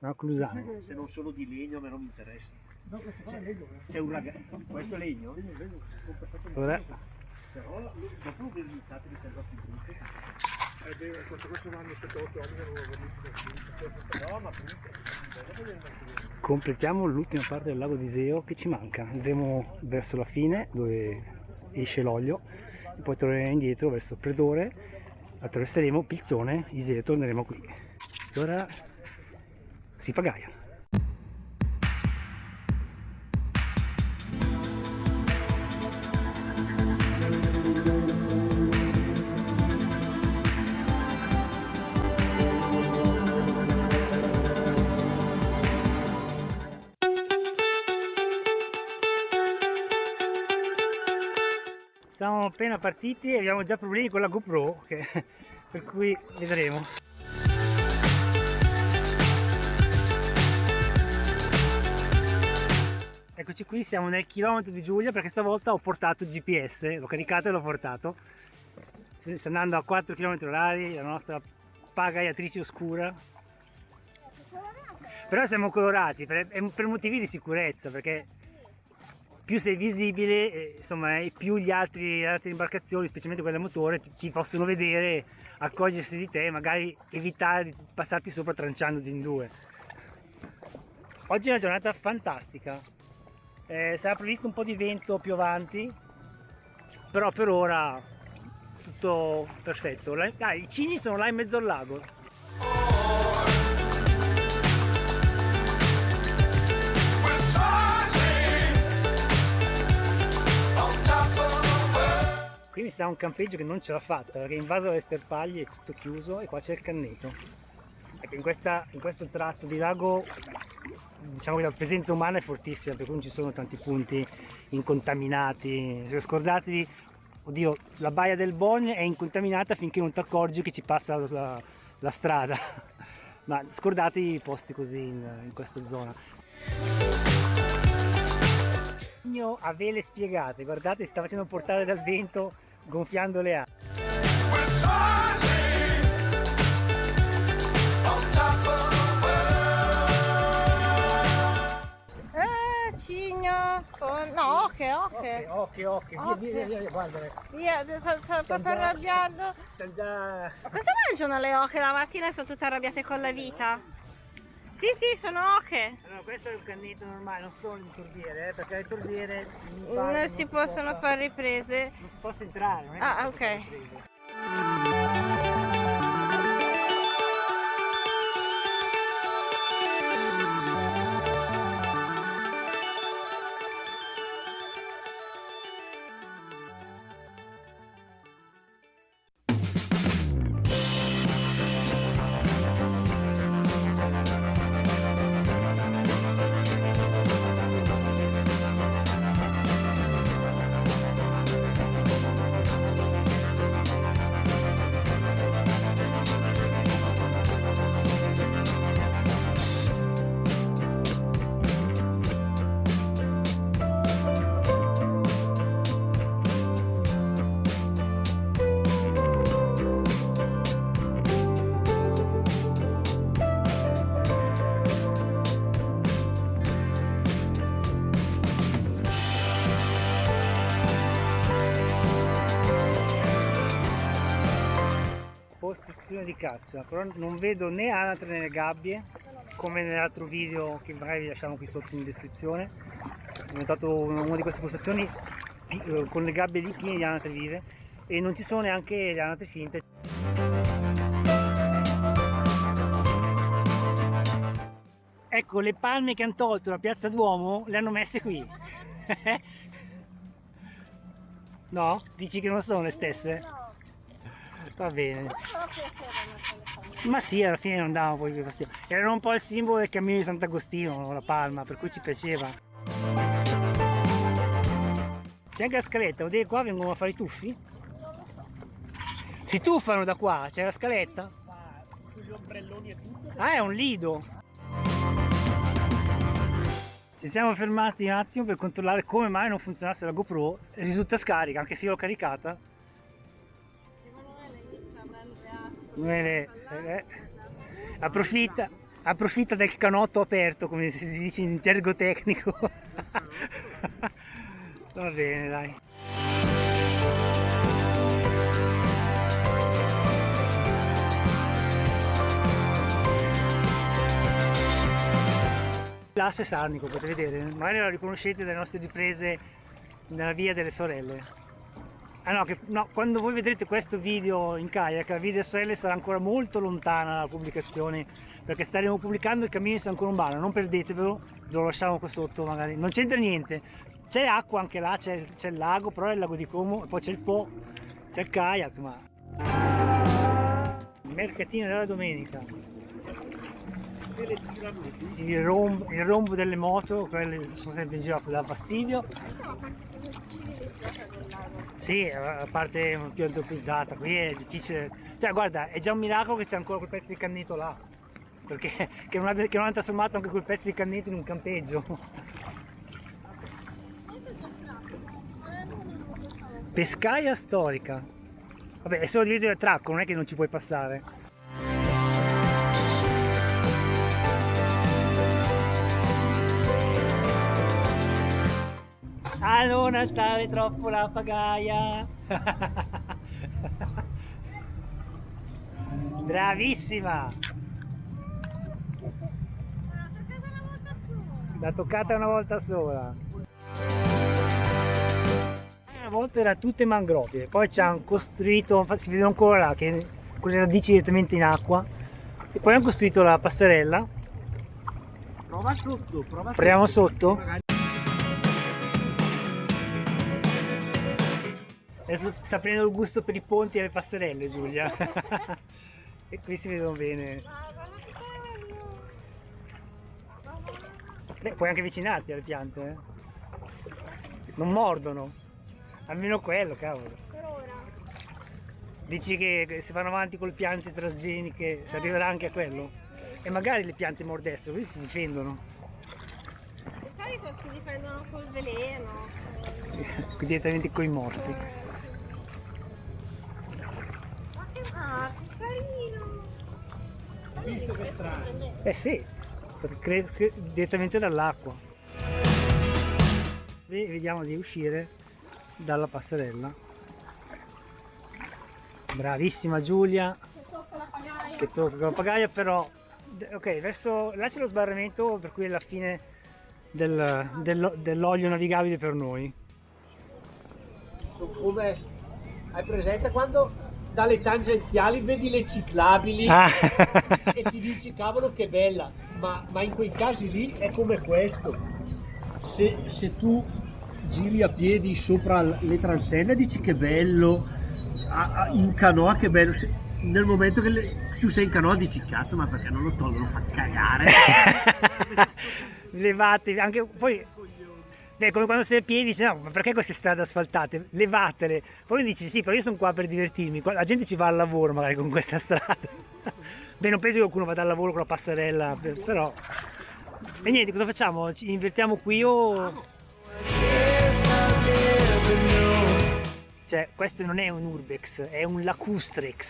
No, Clusano. Se non sono di legno a me non mi interessa. No, questo qua è legno. C'è un ragazzo. Questo è legno? Ora, Però dopo che iniziate mi sembra più brutto. Beh, questo l'hanno 7-8 anni che non avevo visto. No, ma appunto. completiamo l'ultima parte del lago di Iseo che ci manca. Andremo verso la fine dove esce l'olio e poi torneremo indietro verso Predore, attraverseremo Pilzone, Iseo e torneremo qui. E ora si pagaia. Siamo appena partiti e abbiamo già problemi con la GoPro, per cui vedremo. Eccoci qui, siamo nel chilometro di Giulia perché stavolta ho portato il GPS, l'ho caricato e l'ho portato. Sta andando a 4 km/h, la nostra pagaiatrice oscura. Però siamo colorati per motivi di sicurezza, perché più sei visibile, insomma, e più le altre imbarcazioni, specialmente quelle a motore, ti possono vedere, accorgersi di te e magari evitare di passarti sopra tranciandoti in due. Oggi è una giornata fantastica, sarà previsto un po' di vento più avanti, però per ora tutto perfetto. I cigni sono là in mezzo al lago. Qui mi sa un campeggio che non ce l'ha fatta perché è invaso dalle sterpaglie, è tutto chiuso e qua c'è il canneto. Ecco, in questo tratto di lago diciamo che la presenza umana è fortissima, per cui non ci sono tanti punti incontaminati. Scordatevi, oddio, la baia del Bogne è incontaminata finché non ti accorgi che ci passa la strada, ma scordatevi i posti così in questa zona. A vele spiegate, guardate, si sta facendo portare dal vento gonfiando le ali. Cigno con... no, Occhio, via, guarda. Via, sono proprio arrabbiato. Cosa mangiano le oche la mattina e sono tutte arrabbiate con la vita? Sì, sono oche. Allora, questo è un canneto normale, non sono le torbiere, perché le torbiere non si possono fare riprese. Non si possa entrare, non è Ah, che si ok. possa riprese. Postazione di caccia, però non vedo né anatre né gabbie come nell'altro video che magari vi lasciamo qui sotto in descrizione. Ho notato una di queste postazioni con le gabbie lì piene di anatre vive e non ci sono neanche le anatre finte. Ecco, le palme che hanno tolto da Piazza Duomo le hanno messe qui. No? Dici che non sono le stesse? No, Va bene. però piacevano quelle famiglie. Ma sì, alla fine non davano poi più fastidio. Erano un po' il simbolo del cammino di Sant'Agostino, la palma, per cui ci piaceva. C'è anche la scaletta, vuol dire che qua vengono a fare i tuffi? Si tuffano da qua, c'è la scaletta? Ma sugli ombrelloni e tutto. Ah, è un lido! Ci siamo fermati un attimo per controllare come mai non funzionasse la GoPro. Risulta scarica, anche se io l'ho caricata. Emanuele inizia a mangiare. Approfitta. approfitta del canotto aperto, come si dice in gergo tecnico. Va bene, dai. L'asse Sarnico, potete vedere, magari la riconoscete dalle nostre riprese nella via delle sorelle. Ah no, no, quando voi vedrete questo video in kayak, la via delle sorelle sarà ancora molto lontana dalla pubblicazione, perché staremo pubblicando il cammino di San Colombano, non perdetevelo, ve lo lasciamo qua sotto magari. Non c'entra niente, c'è acqua anche là, c'è il lago, però è il lago di Como, e poi c'è il Po, c'è il kayak, ma... Mercatino della domenica. Sì, il rombo delle moto, quelle sono sempre in giro a dar fastidio. Sì, a parte più antropizzata, qui è difficile. Cioè guarda, è già un miracolo che c'è ancora quel pezzo di canneto là, perché che non hanno trasformato anche quel pezzo di canneto in un campeggio. Pescaia storica. Vabbè, è solo dietro del tracco, non è che non ci puoi passare. A non alzare troppo la pagaia. Bravissima. L'ha toccata una volta sola. Una volta era tutte mangrovie, poi ci hanno costruito, infatti si vede ancora là che con le radici direttamente in acqua, e poi hanno costruito la passerella. Prova sotto, prova Proviamo sotto? Adesso sta prendendo il gusto per i ponti e le passerelle, Giulia. E qui si vedono bene. Beh, puoi anche avvicinarti alle piante, eh? Non mordono. Almeno quello, cavolo. Dici che se vanno avanti con le piante trasgeniche si arriverà anche a quello? E magari le piante mordessero, così si difendono. Di solito si difendono col veleno. Direttamente coi morsi. Ah, che carino! Visto che strano. Eh sì, perché direttamente dall'acqua. E vediamo di uscire dalla passerella. Bravissima Giulia, che tocca la pagaia, però ok, verso là c'è lo sbarramento, per cui è la fine dell'olio navigabile per noi. Come hai presente quando dalle tangenziali vedi le ciclabili e ti dici cavolo che bella, ma in quei casi lì è come questo. Se tu giri a piedi sopra le transenne dici che bello, in canoa che bello, nel momento che tu sei in canoa dici cazzo, ma perché non lo tolgono, fa cagare. Levate anche poi. Beh, come quando sei a piedi dici no, ma perché queste strade asfaltate? Levatele. Poi dici sì, però io sono qua per divertirmi. La gente ci va al lavoro magari con questa strada. Beh, non penso che qualcuno vada al lavoro con la passerella, però. E niente, cosa facciamo? Ci invertiamo qui o. Cioè, questo non è un Urbex, è un Lacustrex.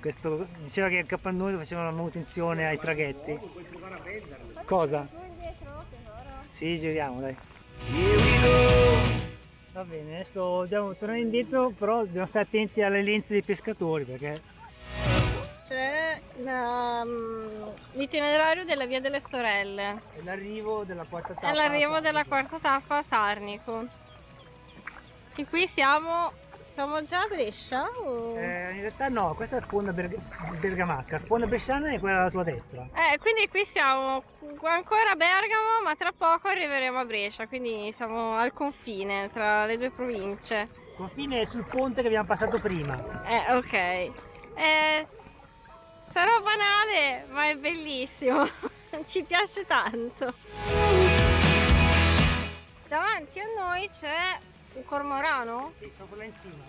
Questo diceva che a Capannone facevano la manutenzione ai traghetti. Cosa? Sì, giriamo, dai. Va bene, adesso dobbiamo tornare indietro, però dobbiamo stare attenti alle lenze dei pescatori, perché... C'è l'itinerario della Via delle Sorelle. È l'arrivo della quarta tappa. È l'arrivo della quarta tappa a Sarnico. E qui siamo già a Brescia? O... in realtà no, questa è la sponda bergamasca, la sponda bresciana è quella alla tua destra. Quindi qui siamo ancora a Bergamo, ma tra poco arriveremo a Brescia, quindi siamo al confine tra le due province. Il confine è sul ponte che abbiamo passato prima. Ok. Sarà banale, ma è bellissimo, ci piace tanto. Davanti a noi c'è un cormorano? Sì, proprio là in cima.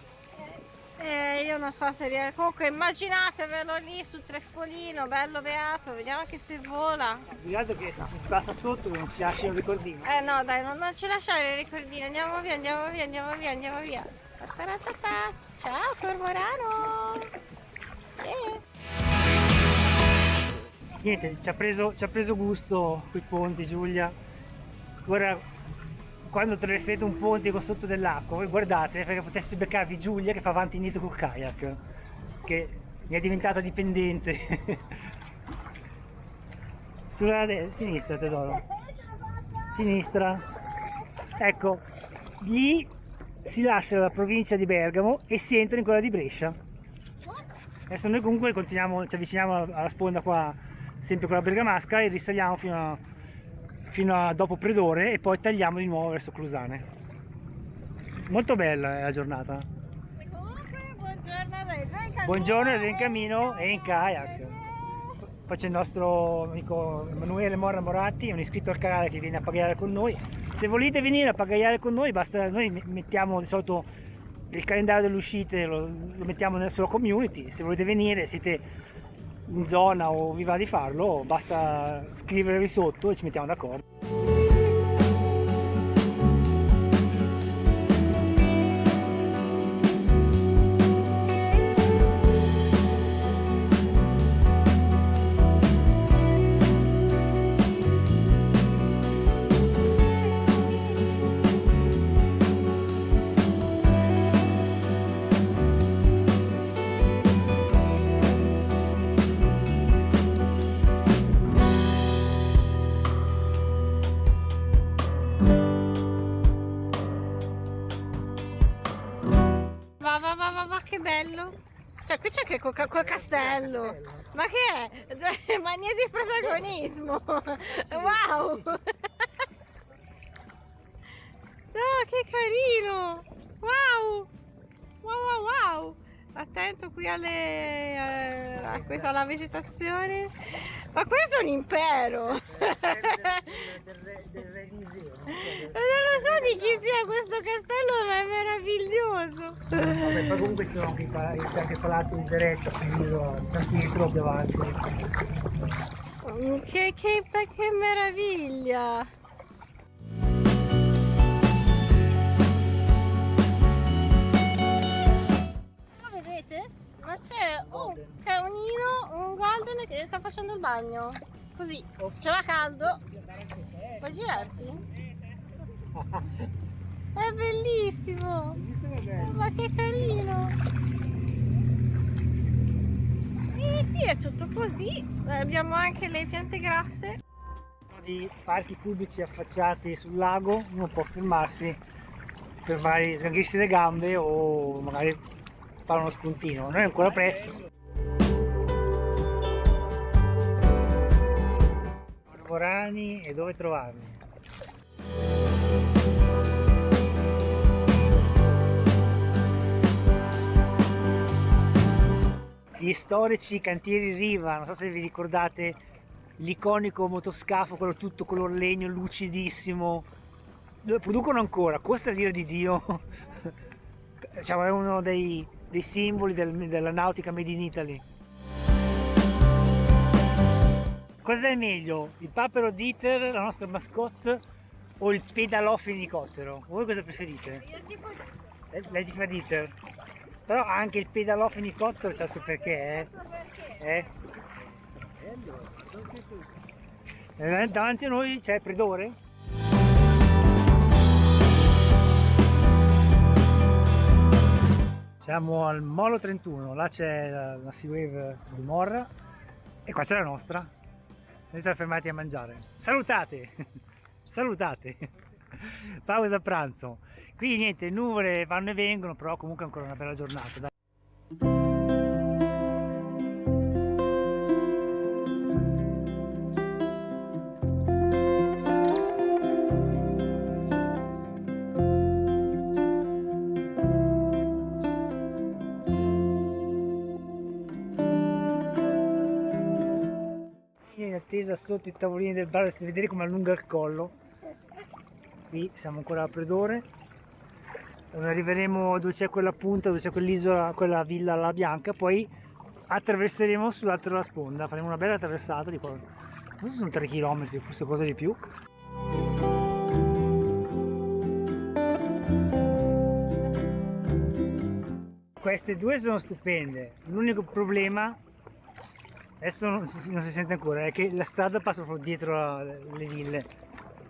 Io non so se riesco. Comunque immaginatevelo lì sul Trespolino, bello beato, vediamo che se vola. Di altro che si passa sotto che non ci lascia il ricordino. No dai, non ci lasciare il ricordino, andiamo via, andiamo via, andiamo via, andiamo via. Ta-ta-ta-ta. Ciao cormorano! Niente, ci ha preso gusto quei ponti, Giulia. Ora, quando attraverserete un ponte con sotto dell'acqua, voi guardate perché poteste beccarvi Giulia che fa avanti e indietro col kayak, che mi è diventata dipendente. Sulla sinistra, tesoro. Sinistra. Ecco, lì si lascia la provincia di Bergamo e si entra in quella di Brescia. Adesso noi comunque continuiamo, ci avviciniamo alla sponda qua, sempre con la bergamasca, e risaliamo fino a dopo Predore e poi tagliamo di nuovo verso Clusane. Molto bella la giornata. Comunque, buongiorno a lei. Già in cammino. Buongiorno, è in cammino e in kayak. Poi c'è il nostro amico Emanuele Morra Moratti, è un iscritto al canale che viene a pagaiare con noi. Se volete venire a pagaiare con noi, basta, noi mettiamo di solito il calendario delle uscite, lo mettiamo nella sua community. Se volete venire, siete in zona o vi va di farlo, basta scrivervi sotto e ci mettiamo d'accordo. Va, che bello! Cioè, qui c'è che col castello! Ma che è? Mania di protagonismo! Wow! Oh, che carino! Wow! Wow! Attento qui a questa alla vegetazione. Ma questo è un impero! Non lo so di chi sia questo castello, ma è meraviglioso! Vabbè, poi comunque ci sono anche c'è anche il palazzo di Beretta, di San Pietro davanti. Che meraviglia! Vedete? Ma c'è un cagnino, un golden che sta facendo il bagno. Così, c'era caldo. Vuoi girarti? È bellissimo! Ma che carino! E qui è tutto così. Abbiamo anche le piante grasse. Di parchi pubblici affacciati sul lago, uno può fermarsi per magari sganghersi le gambe o magari fare uno spuntino. Non è ancora presto. Morani e dove trovarli? Gli storici cantieri Riva, non so se vi ricordate l'iconico motoscafo, quello tutto color legno, lucidissimo. Lo producono ancora, costa l'ira di Dio. Diciamo, è uno dei simboli della nautica made in Italy. Cos'è meglio? Il papero Dieter, la nostra mascotte, o il pedalofenicottero? Voi cosa preferite? Lei ti fa Dieter? Però anche il pedalofenicottero c'ha il suo perché, davanti a noi c'è Predore. Siamo al Molo 31, là c'è la Sea Wave di Morra e qua c'è la nostra. Noi siamo fermati a mangiare. Salutate! Salutate! Pausa pranzo. Qui niente, nuvole vanno e vengono, però comunque è ancora una bella giornata. Dai. In attesa sotto i tavolini del bar, per vedere come allunga il collo. Qui siamo ancora a Predore, arriveremo dove c'è quella punta, dove c'è quell'isola, quella villa alla bianca, poi attraverseremo sull'altro della sponda, faremo una bella attraversata di qua, non so se sono 3 km, forse cosa di più. Queste due sono stupende, l'unico problema Adesso non si sente ancora, è che la strada passa proprio dietro le ville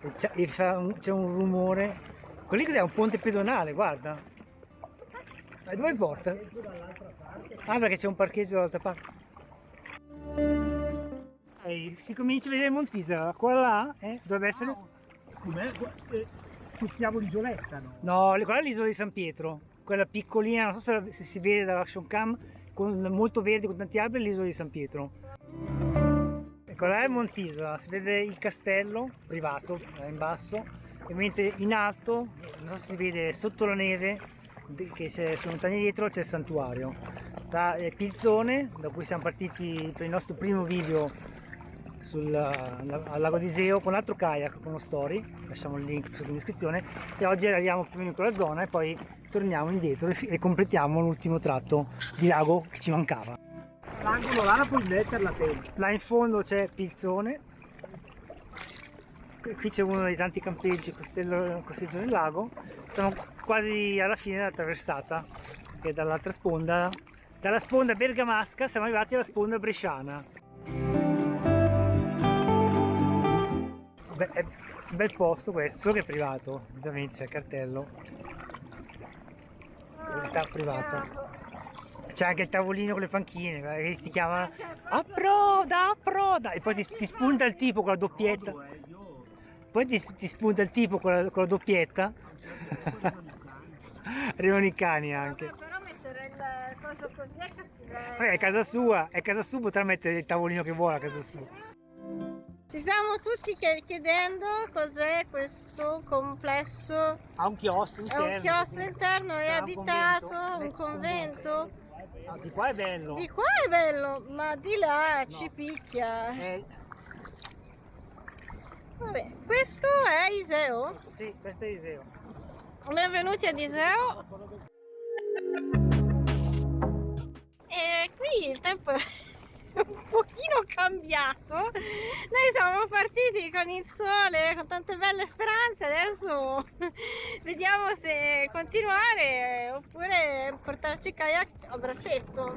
e c'è un rumore. Quello lì cos'è? Un ponte pedonale, guarda. Ma dove porta? Ah, perché c'è un parcheggio dall'altra parte. Si comincia a vedere Montisa, quella là dovrebbe essere... Com'è? Tu chiamo l'isoletta, no? No, quella è l'isola di San Pietro, quella piccolina, non so se si vede dall'action cam, molto verde con tanti alberi, l'isola di San Pietro. Ecco, là è Montisola, si vede il castello privato in basso, e mentre in alto, non so se si vede sotto la neve, che c'è sulle montagne dietro, c'è il santuario. Da Pilzone, da cui siamo partiti per il nostro primo video al lago di Iseo con l'altro kayak con uno story, lasciamo il link sotto in descrizione, e oggi arriviamo più o meno in quella zona e poi torniamo indietro e completiamo l'ultimo tratto di lago che ci mancava. L'angolo là la puoi metterla te. Là in fondo c'è Pilzone, qui c'è uno dei tanti campeggi costeggio del lago. Siamo quasi alla fine della traversata, che dall'altra sponda, dalla sponda bergamasca siamo arrivati alla sponda bresciana. È un bel posto questo, solo che è privato, ovviamente c'è il cartello, proprietà privata. C'è anche il tavolino con le panchine che ti chiama approda, approda, e poi ti spunta il tipo con la doppietta. Poi ti spunta il tipo con la doppietta. Arrivano i cani anche. Però mettere il coso così è cattiveria. È casa sua, potrà mettere il tavolino che vuole a casa sua. Ci stiamo tutti chiedendo cos'è questo complesso. Ha un chiostro È interno. un chiostro interno, è Sarà abitato, un ex convento. Ah, di qua è bello. Di qua è bello, ma di là ci picchia. Vabbè, questo è Iseo. Sì, questo è Iseo. Benvenuti ad Iseo. E qui il tempo è un pochino cambiato. Noi siamo partiti con il sole, con tante belle speranze. Adesso vediamo se continuare oppure portarci il kayak a braccetto.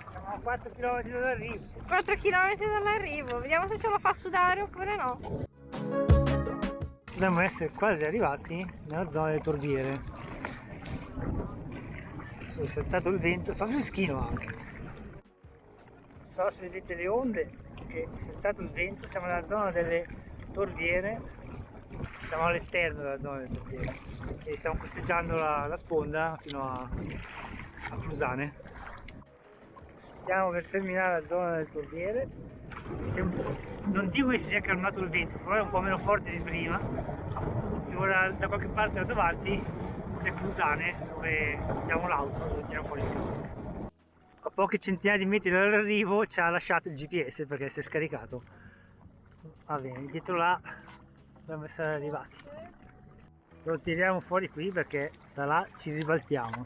Siamo a 4 km dall'arrivo. 4 km dall'arrivo, vediamo se ce lo fa sudare oppure no. Dovremmo essere quasi arrivati nella zona delle torbiere. Si è alzato il vento, fa freschino anche. Non so se vedete le onde, che si è alzato il vento, siamo nella zona delle torbiere, siamo all'esterno della zona delle torbiere e stiamo costeggiando la sponda fino a Clusane. Stiamo per terminare la zona delle torbiere. Non dico che si sia calmato il vento, però è un po' meno forte di prima. E ora da qualche parte da davanti c'è Clusane, dove abbiamo l'auto, dove tiriamo fuori il camion. A poche centinaia di metri dall'arrivo ci ha lasciato il GPS perché si è scaricato. Va bene, dietro là dobbiamo essere arrivati. Lo tiriamo fuori qui perché da là ci ribaltiamo.